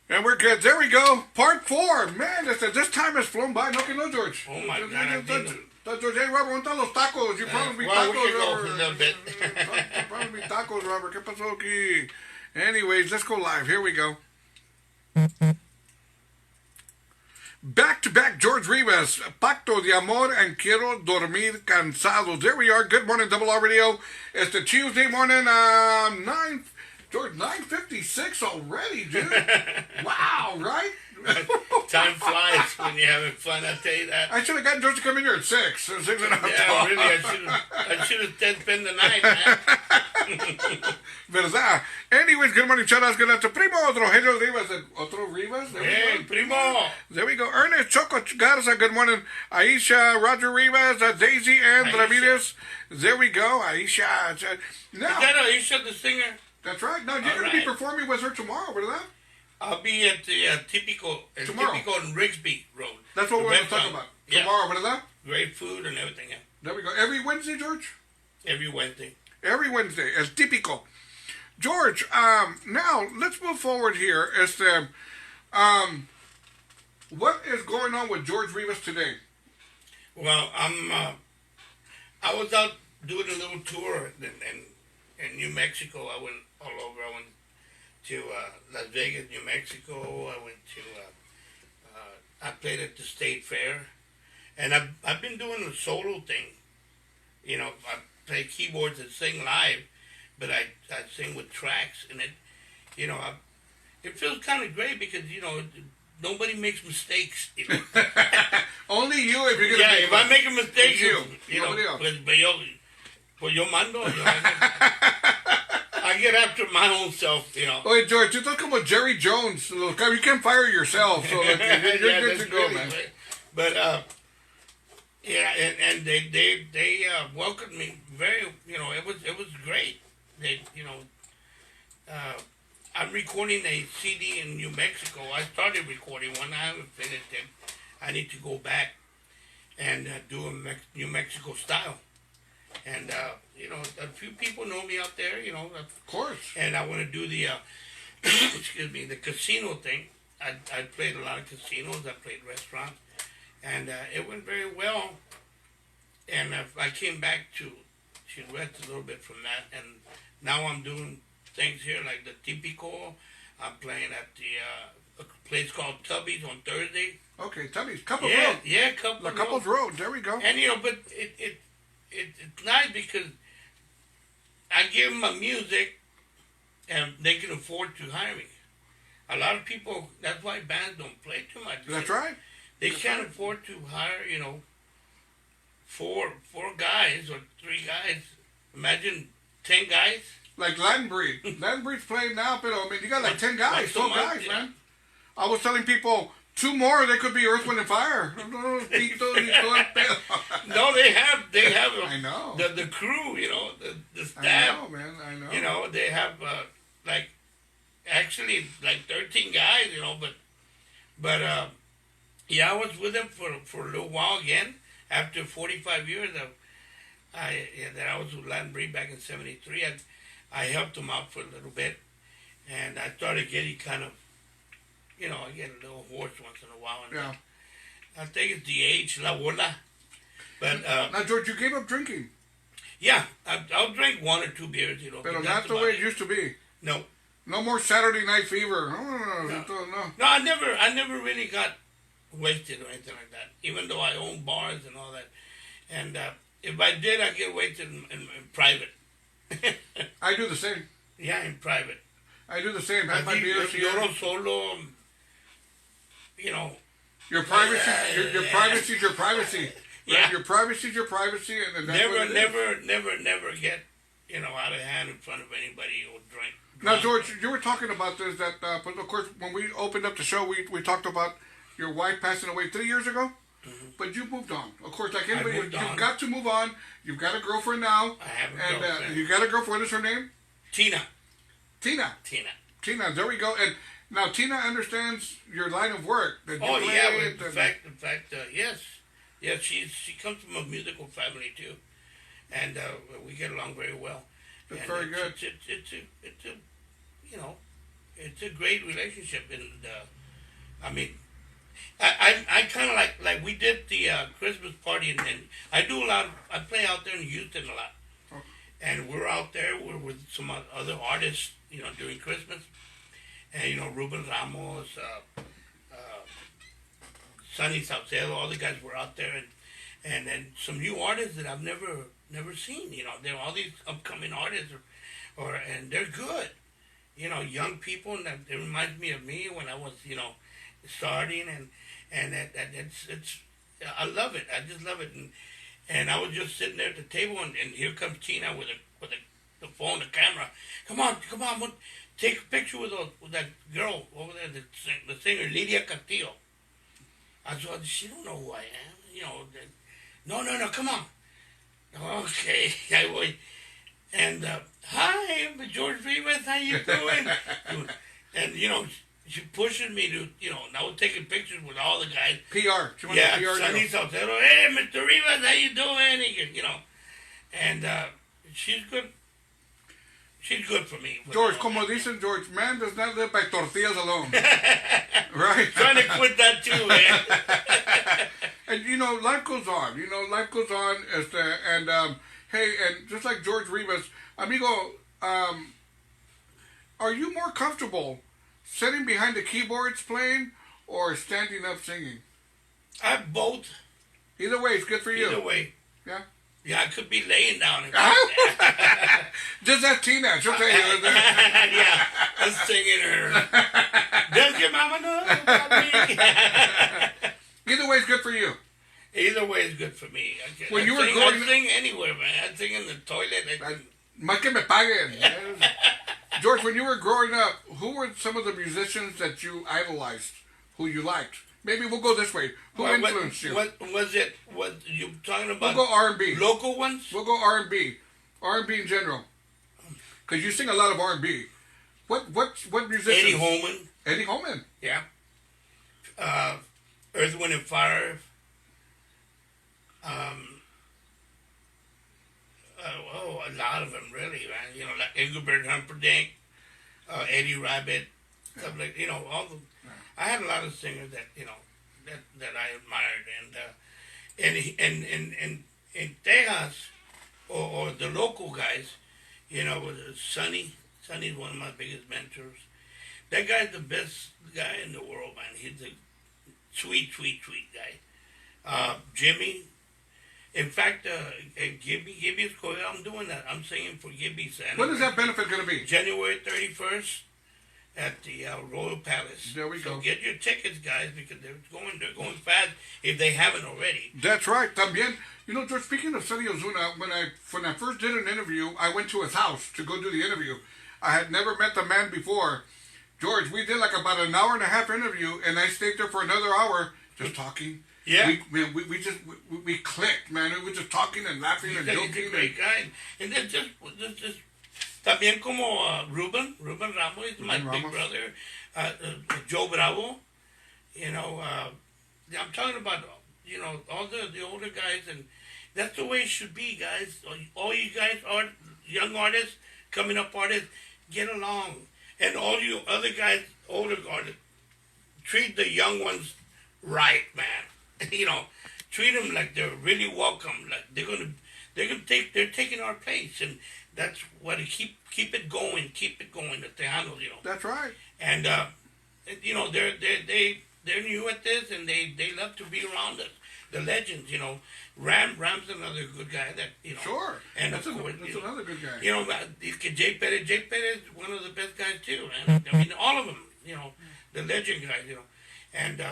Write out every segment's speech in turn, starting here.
And we're good. There we go. Part 4. Man, this time has flown by. No, que no, George. Oh, my God. George, hey, Robert, ¿dónde están los tacos? You probably well, tacos, we can go Robert. for a little bit. Probably tacos, Robert. ¿Qué pasó aquí? Anyways, let's go live. Here we go. Back-to-back George Rivas, Pacto de Amor and Quiero Dormir Cansados. There we are. Good morning, Double R Radio. It's the Tuesday morning, 9:56 already, dude. Wow, right? Time flies when you're having fun, I'll tell you that. I should have gotten George to come in here at 6. 6 and a half. Yeah, really, I should have spent the night, man. ¿Verdad? Anyways, good morning, chalas. Good afternoon. Primo, Rogelio Rivas. Otro Rivas? Hey, primo. There we go. Ernest Choco Garza, good morning. Aisha, Roger Rivas, Daisy, and Ramirez. There we go. Aisha. Now, is that Aisha, the singer? That's right. Now, you're going to be performing with her tomorrow, ¿verdad? I'll be at the Típico in Rigsby Road. That's what we're going to talk about. Yeah. Tomorrow, ¿verdad? Great food and everything. Yeah. There we go. Every Wednesday, George? Every Wednesday. Every Wednesday, as Típico. George, now, let's move forward here. As the, what is going on with George Rivas today? Well, I was out doing a little tour in New Mexico. I went all over. I went to Las Vegas, New Mexico. I went to, I played at the State Fair. And I've been doing a solo thing. You know, I play keyboards and sing live, but I sing with tracks. And it, you know, it feels kind of great because, you know, nobody makes mistakes. You know? Only you if you're going to make one. If I make a mistake, you know, pues yo mando. You know, I get after my own self, you know. Wait, George, you're talking about Jerry Jones. You can't fire yourself, so you're good to go, really, man. But yeah, and they welcomed me very, you know, it was great. They, you know, I'm recording a CD in New Mexico. I started recording one. I haven't finished it. I need to go back and do a New Mexico style. And, you know, a few people know me out there, you know. Of course. And I want to do the, excuse me, the casino thing. I played a lot of casinos. I played restaurants. And it went very well. And I came back to rest a little bit from that. And now I'm doing things here like the Típico. I'm playing at the a place called Tubby's on Thursday. Okay, Tubby's. Couples Road. Yeah, Couples Road. There we go. And, you know, but it's nice because I give them my music and they can afford to hire me. A lot of people, that's why bands don't play too much. That's right. They can't afford to hire, you know, four guys or 3 guys. Imagine 10 guys. Like Latin Breed. Latin Breed's playing now, but I mean, you got like 10 guys, 12 guys, yeah. Man. I was telling people, 2 more, they could be Earth, Wind, and Fire. No, they have. I know. The crew, you know, the staff. I know, man. I know. You know, they have actually 13 guys, you know, but yeah, I was with them for a little while again. After 45 years that I was with Latin Breed back in '73, I helped them out for a little bit, and I started getting kind of, you know, I get a little hoarse once in a while. And yeah. I think it's the age, la bola. But now, George, you gave up drinking. Yeah, I'll drink 1 or 2 beers, you know. But not the way it used to be. No. No more Saturday Night Fever. No, I never really got wasted or anything like that. Even though I own bars and all that, and if I did, I get wasted in private. I do the same. Yeah, in private. I do the same. Have my beers here. Yo solo. You know. Your privacy. Your privacy is your privacy. Yeah. Right? Your privacy is your privacy, and that's never get, you know, out of hand in front of anybody or drink. Now, George, you were talking about this. That, but of course, when we opened up the show, we talked about your wife passing away 3 years ago. Mm-hmm. But you moved on. Of course, like anybody, you've got to move on. You've got a girlfriend now. I have a girlfriend. You got a girlfriend. What is her name? Tina. There we go. And now Tina understands your line of work. That oh yeah. In fact, yes. Yeah, she comes from a musical family too, and we get along very well. That's very good. It's a, you know, it's a great relationship, and I mean, I kind of like we did the Christmas party, and I do a lot. I play out there in Houston a lot, and we're out there. We're with some other artists, during Christmas, and Ruben Ramos, Sonny Salcedo, all the guys were out there, and then some new artists that I've never seen. They're all these upcoming artists, and they're good. Young people, and that it reminds me of me when I was, starting, and it's I love it. I just love it, and I was just sitting there at the table, and here comes Tina with the phone, the camera. Come on, we'll take a picture with that girl over there, the singer Lydia Castillo. I thought, she don't know who I am, No, come on. Okay, I wait. And hi, I'm George Rivas. How you doing? And she pushes me to, and I was taking pictures with all the guys. PR. Yeah, PR Sonny Salcedo. Hey, Mr. Rivas, how you doing? And she's good. She's good for me. George, como dicen, George, man does not live by tortillas alone. Right? Trying to quit that too, man. And life goes on. Life goes on. Hey, and just like George Rivas, amigo, are you more comfortable sitting behind the keyboards playing or standing up singing? I have both. Either way, it's good for you. Either way. Yeah? Yeah, I could be laying down. Just ask Tina. She'll tell you. Yeah, I'm singing her. Does your mama know about me? Either way, it's good for you. Either way is good for me. I sing anywhere, man. I sing in the toilet. Más que me paguen. George, when you were growing up, who were some of the musicians that you idolized, who you liked? Maybe we'll go this way. Who influenced you? What was it? What you talking about? We'll go R&B. Local ones? We'll go R&B. R&B in general. Because you sing a lot of R&B. What musicians? Eddie Holman. Eddie Holman. Yeah. Earth, Wind and Fire. A lot of them really, man. Like Engelbert Humperdinck, Eddie Rabbit, stuff like all the. I had a lot of singers that that I admired, and in Texas or the local guys, was Sonny. Sonny's one of my biggest mentors. That guy's the best guy in the world, man. He's a sweet guy. Jimmy. In fact, Gibby's going. I'm doing that. I'm singing for Gibby's. When is that benefit going to be? January 31st at the Royal Palace. There we go. So get your tickets, guys, because they're going fast if they haven't already. That's right. También, George, speaking of Sonny Ozuna, when I first did an interview, I went to his house to go do the interview. I had never met the man before. George, we did like about an hour and a half interview, and I stayed there for another hour just talking. Yeah. We clicked, man. We were just talking and laughing and joking. He's a great guy. And then just también como Ruben Ramos is my big brother. Joe Bravo. I'm talking about, all the older guys, and that's the way it should be, guys. All you guys are young artists, coming up artists, get along. And all you other guys, older artists, treat the young ones right, man. Treat them like they're really welcome. Like they're taking our place, and that's what keep it going. Keep it going. The Tejanos, That's right. And they're new at this, and they love to be around us. The legends, Ram's another good guy that Sure. And that's of course, another good guy. Jay Perez is one of the best guys too, man. I mean, all of them. The legend guys. And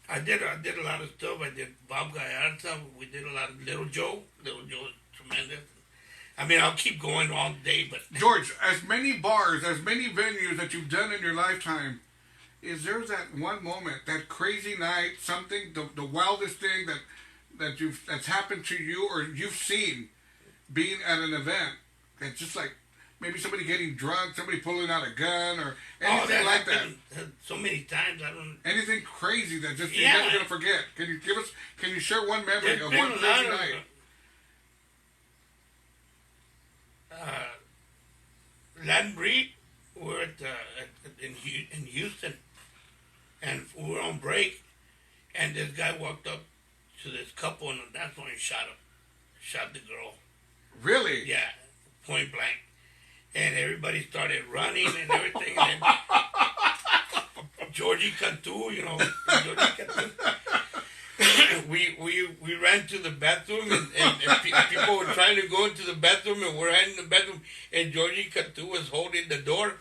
I did a lot of stuff. I did Bob Gallarza. We did a lot of Little Joe. Little Joe is tremendous. I mean, I'll keep going all day, but George, as many bars, as many venues that you've done in your lifetime, is there that one moment, that crazy night, something, the wildest thing that's happened to you or you've seen being at an event that's just like maybe somebody getting drunk, somebody pulling out a gun, or anything like that? So many times, I don't. Anything crazy that just you're never gonna forget? Can you share one memory of one crazy night? Land Breed we're in Houston, and we were on break, and this guy walked up to this couple, and that's when he shot the girl. Really? Yeah, point blank. And everybody started running and everything. And then Georgie Cantu, we ran to the bathroom, and people were trying to go into the bathroom, and we're in the bathroom, and Georgie Cantu was holding the door,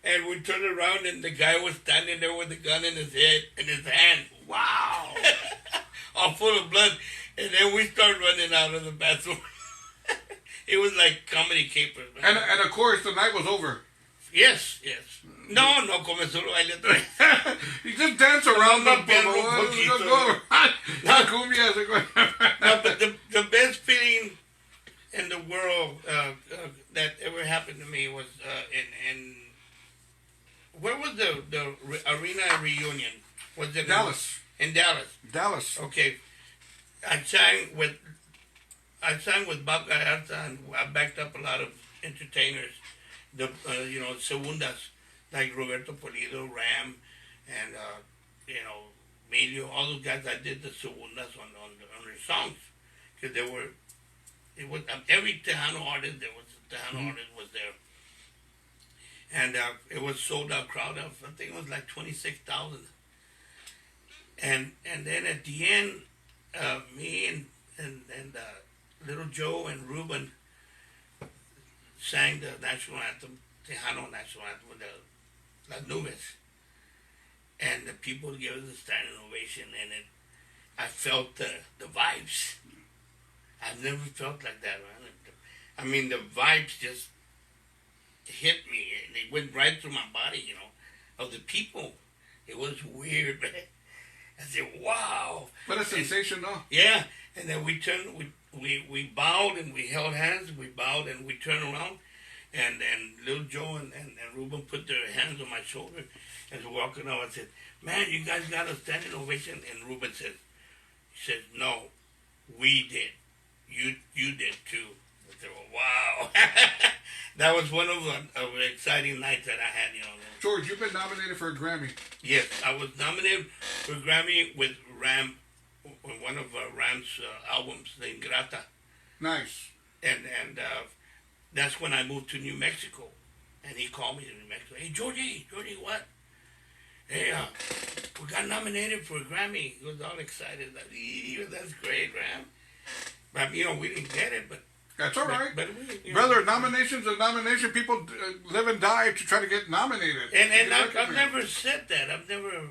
and we turned around, and the guy was standing there with a gun in his hand. Wow. All full of blood. And then we started running out of the bathroom. It was like comedy capers. And of course, the night was over. Yes. No, comenzó lo baile otra vez. You just dance around No, the perro, un poquito. La cumbia se No, but the best feeling in the world that ever happened to me was in where was the arena reunion? Was it Dallas. In Dallas. Dallas. Okay. I sang with Bob Gallarza, and I backed up a lot of entertainers, the segundas, like Roberto Polido, Ram, and Emilio, all those guys. I did the segundas on their songs, because it was every Tejano artist was there, and it was sold out crowd of, I think it was like 26,000, and then at the end, me and Little Joe and Ruben sang the national anthem, Tejano national anthem, with the Las Nubes. And the people gave us a standing ovation, and I felt the vibes. I've never felt like that, man. I mean, the vibes just hit me, and they went right through my body, of the people. It was weird, man. I said, wow. What a sensation, no? Yeah, and then we turned, we bowed, and we held hands, we bowed, and we turned around, and Little Joe and Ruben put their hands on my shoulder as we're walking out. I said, man, you guys got a standing ovation. And Ruben said, no, we did. You did too. I said, well, wow. That was one of the exciting nights that I had, George, you've been nominated for a Grammy. Yes, I was nominated for a Grammy with Ram, one of Ram's albums, The Ingrata. Nice. And that's when I moved to New Mexico. And he called me to New Mexico. Hey, Georgie, what? Hey, we got nominated for a Grammy. He was all excited. Like, that's great, Ram. But, we didn't get it, but... That's all right. But brother, nomination's a nomination. People live and die to try to get nominated. And I've never said that. I've never,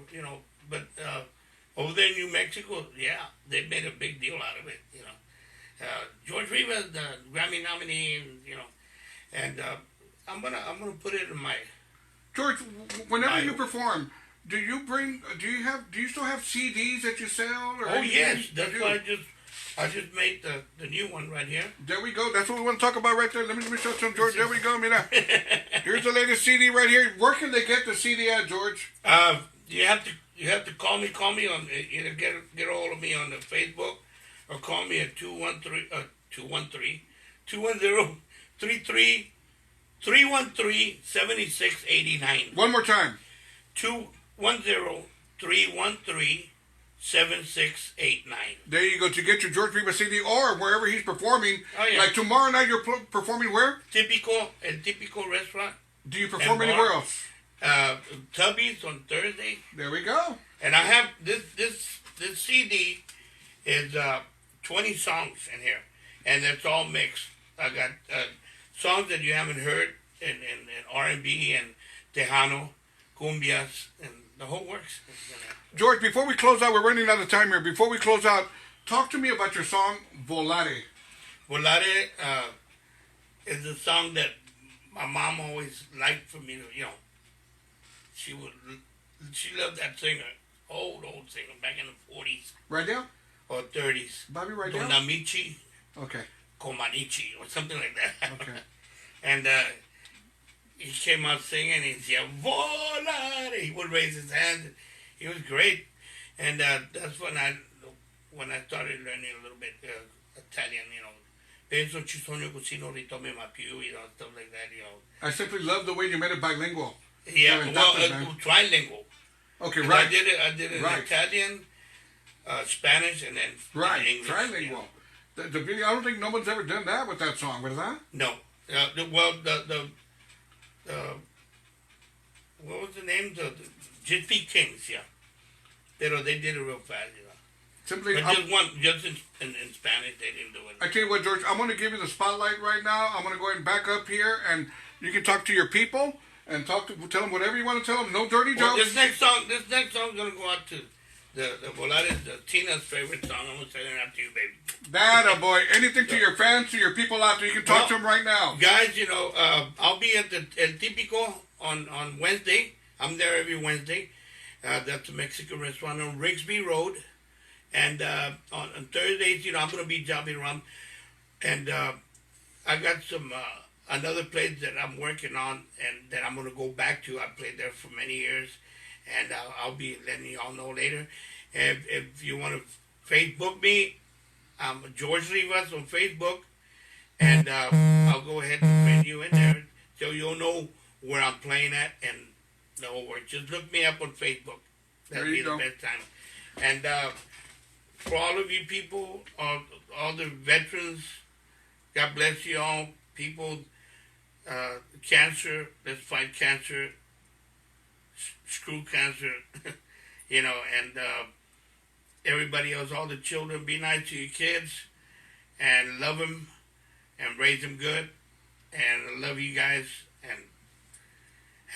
but over there in New Mexico, yeah, they made a big deal out of it, George Rivas, the Grammy nominee, and I'm gonna put it in my... George, whenever you perform, do you still have CDs that you sell? Or oh, yes, that's why I just made the new one right here. There we go. That's what we want to talk about right there. Let me show some, George. There we go. Mira. Here's the latest CD right here. Where can they get the CD at, George? You have to call me on either get a hold of me on the Facebook or call me at 313-7689. One more time. 210-313-7689. There you go. To get your George Rivas CD or wherever he's performing. Oh, yeah. Like tomorrow night, you're performing where? El Típico restaurant. Do you perform anywhere else? Tubby's on Thursday. There we go. And I have this CD is 20 songs in here, and it's all mixed. I got songs that you haven't heard in R&B and Tejano, cumbias, and the whole works. George, before we close out, we're running out of time here. Before we close out, talk to me about your song Volare. Volare is a song that my mom always liked for me to, she loved that singer, old singer back in the 40s. Right now? Or 30s. Bobby right now? Don Amici. Okay. Comanici or something like that. Okay. And he came out singing, and he said, Volare! He would raise his hands. He was great. And that's when I started learning a little bit Italian, Penso ci sogno così non ritorno mai più, stuff like that, I simply love the way you made it bilingual. Yeah, well, man. trilingual. Okay, 'Cause right. I did it in Italian, Spanish, and then Right, English. trilingual. The video, I don't think no one's ever done that with that song, ¿verdad? No. The what was the name? The Gypsy Kings, yeah. Pero they did it real fast, Simply, But just in Spanish, they didn't do it. I tell you what, George, I'm going to give you the spotlight right now. I'm going to go ahead and back up here, and you can talk to your people and tell them whatever you want to tell them. No dirty jokes. This next song is going to go out to the Perales, Tina's favorite song. I'm going to send it out to you, baby. That boy. Anything to your fans, to your people out there. You can talk to them right now. Guys, I'll be at the El Típico on Wednesday. I'm there every Wednesday. That's a Mexican restaurant on Rigsby Road. And on Thursdays, I'm going to be jobbing around. And I got some another place that I'm working on and that I'm going to go back to. I played there for many years. And I'll be letting you all know later. And if you want to Facebook me, I'm George Rivas on Facebook. And I'll go ahead and friend you in there so you'll know where I'm playing at and the whole work. Just look me up on Facebook. That'll be the best time. And for all of you people, all the veterans, God bless you all. People, cancer, let's fight cancer. Screw cancer, and everybody else, all the children, be nice to your kids and love them and raise them good. And I love you guys and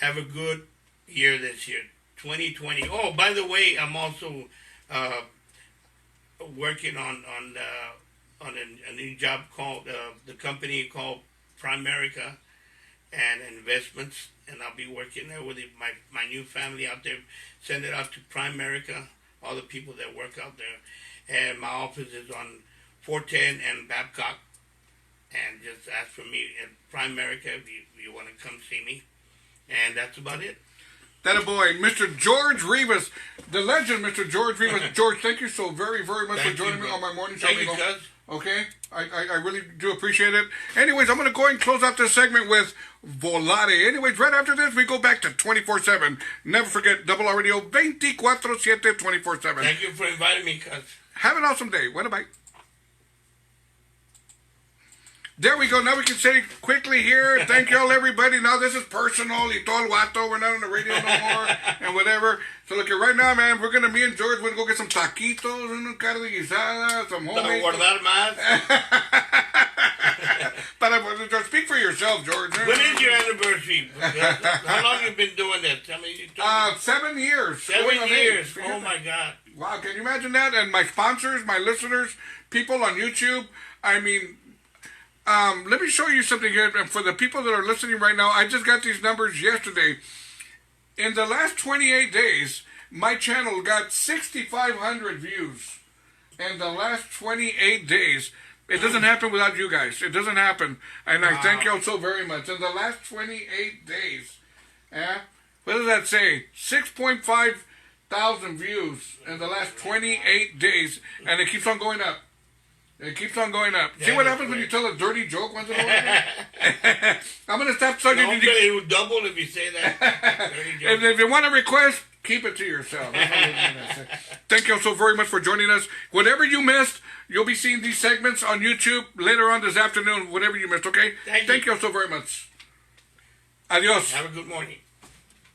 have a good year this year, 2020. Oh, by the way, I'm also working on a new job called the company called Primerica and Investments, and I'll be working there with my new family out there. Send it out to Primerica, all the people that work out there. And my office is on 410 and Babcock. And just ask for me at Primerica if you want to come see me. And that's about it. That a boy, Mr. George Rivas, the legend, Mr. George Rivas. George, thank you so very, very much for joining me on my morning show. Thank you, cuz. Okay, I really do appreciate it. Anyways, I'm going to go ahead and close out this segment with Volare. Anyways, right after this, we go back to 24/7. Never forget, Double R Radio, 24/7, 24/7. Thank you for inviting me, cuz. Have an awesome day. What a bite. There we go. Now we can say quickly here. Thank y'all, everybody. Now this is personal. Y todo el guato. We're not on the radio no more. And whatever. So look, right now, man, me and George, we're going to go get some taquitos, una carne guisada, some homemade. Para guardar más. But speak for yourself, George. When is your anniversary? How long have you been doing this? I mean, 7 years. 7 years. Oh, my God. Wow, can you imagine that? And my sponsors, my listeners, people on YouTube, I mean... let me show you something here. And for the people that are listening right now, I just got these numbers yesterday. In the last 28 days, my channel got 6,500 views. In the last 28 days. It doesn't happen without you guys. It doesn't happen. And I thank y'all so very much. In the last 28 days. What does that say? 6.5 thousand views in the last 28 days. And it keeps on going up. It keeps on going up. Yeah, see what happens when you tell a dirty joke once in a while? I'm going to stop talking. No, it will double if you say that. If you want a request, keep it to yourself. Thank you all so very much for joining us. Whatever you missed, you'll be seeing these segments on YouTube later on this afternoon, whatever you missed, okay? Thank you all so very much. Adios. Have a good morning.